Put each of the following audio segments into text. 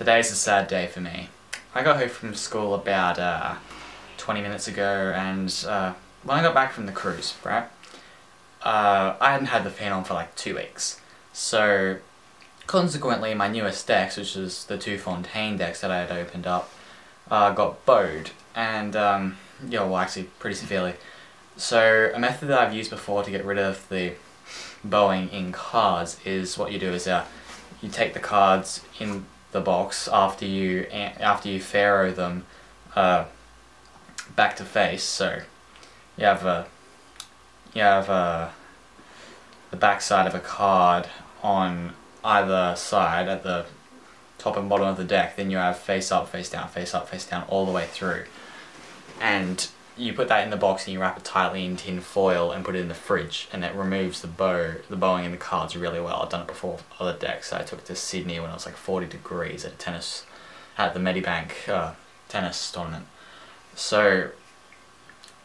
Today's a sad day for me. I got home from school about 20 minutes ago, and when I got back from the cruise, right, I hadn't had the fan on for like 2 weeks. So consequently my newest decks, which is the 2 Fontaine decks that I had opened up, got bowed, and yeah, well, actually pretty severely. So a method that I've used before to get rid of the bowing in cards is what you do is you take the cards in the box after you pharaoh them back to face. So you have the back side of a card on either side at the top and bottom of the deck. Then you have face up, face down, face up, face down all the way through, and you put that in the box and you wrap it tightly in tin foil and put it in the fridge, and it removes the bowing in the cards really well. I've done it before with other decks. I took it to Sydney when it was like 40 degrees at the Medibank tennis tournament. So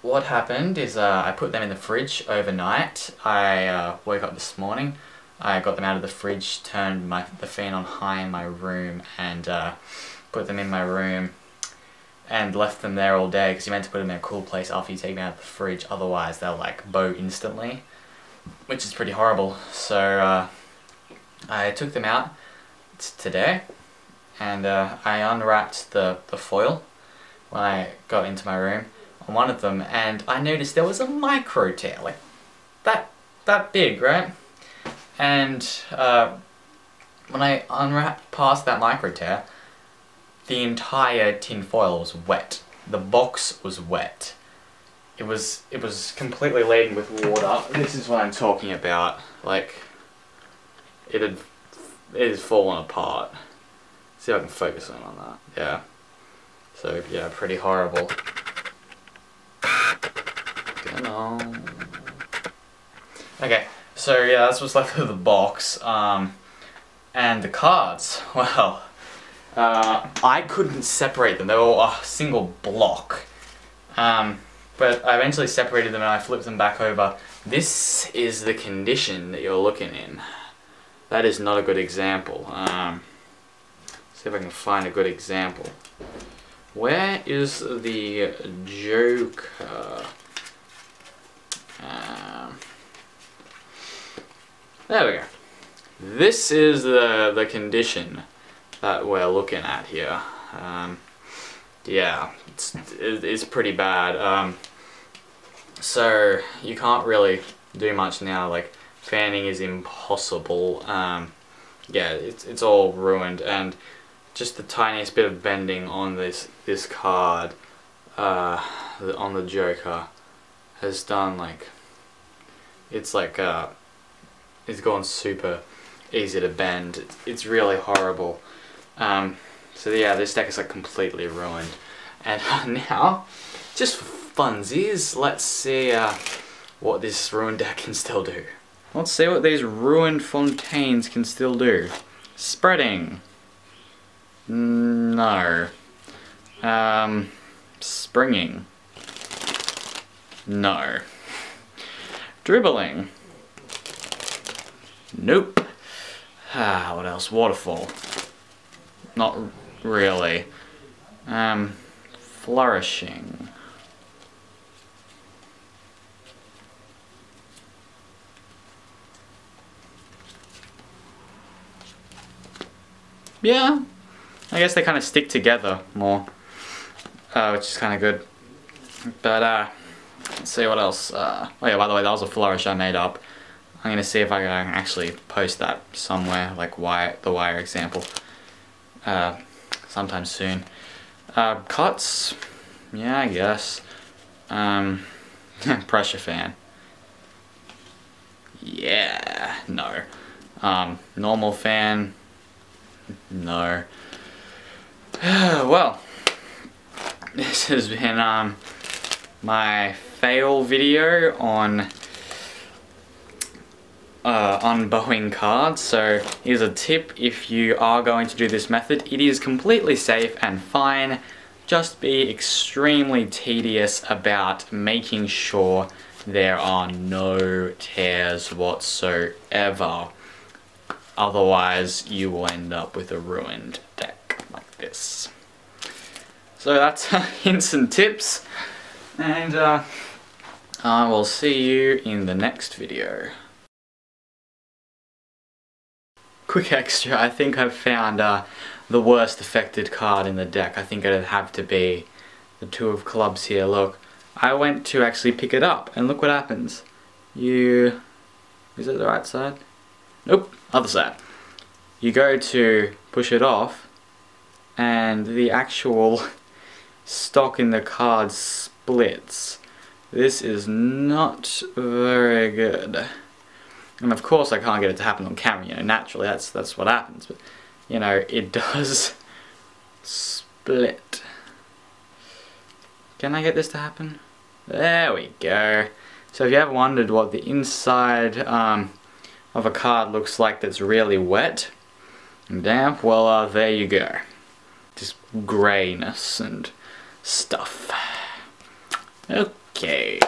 what happened is I put them in the fridge overnight. I woke up this morning, I got them out of the fridge, turned the fan on high in my room, and put them in my room and left them there all day, because you meant to put them in a cool place after you take them out of the fridge, otherwise they'll like bow instantly, which is pretty horrible. So I took them out today, and I unwrapped the foil when I got into my room on one of them, and I noticed there was a micro tear, like that big, right? And when I unwrapped past that micro tear, the entire tin foil was wet. The box was wet. It was completely laden with water. This is what I'm talking about. Like, it has fallen apart. See if I can focus on that. Yeah. So yeah, pretty horrible. Come on. Okay, so yeah, that's what's left of the box. And the cards, well, I couldn't separate them. They were a single block. But I eventually separated them and I flipped them back over. This is the condition that you're looking in. That is not a good example. See if I can find a good example. Where is the Joker? There we go. This is the condition that we're looking at here. Yeah, it's pretty bad. So you can't really do much now. Like, fanning is impossible. Yeah, it's all ruined, and just the tiniest bit of bending on this card, on the Joker, has done like, it's gone super easy to bend. It's really horrible. So yeah, this deck is like completely ruined. And now, just for funsies, let's see what this ruined deck can still do. Let's see what these ruined Fontaines can still do. Spreading. No. Springing. No. Dribbling. Nope. What else? Waterfall. Not really. Flourishing. Yeah, I guess they kind of stick together more, which is kind of good. But let's see what else. Oh yeah, by the way, that was a flourish I made up. I'm gonna see if I can actually post that somewhere, like the wire example, sometime soon. Cuts, yeah, I guess. Pressure fan. Yeah, no. Normal fan. No. Well, this has been my fail video on bowing cards. So here's a tip: if you are going to do this method, it is completely safe and fine. Just be extremely tedious about making sure there are no tears whatsoever. Otherwise, you will end up with a ruined deck. this. So that's hints and tips, and I will see you in the next video. Quick extra, I think I've found the worst affected card in the deck. I think it'd have to be the Two of Clubs here. Look, I went to actually pick it up, and look what happens. Is it the right side? Nope, other side. You go to push it off, and the actual stock in the card splits. This is not very good. And of course I can't get it to happen on camera, you know, naturally that's what happens, but you know, it does split. Can I get this to happen? There we go. So if you ever wondered what the inside of a card looks like that's really wet and damp, well there you go. Just greyness and stuff. Okay.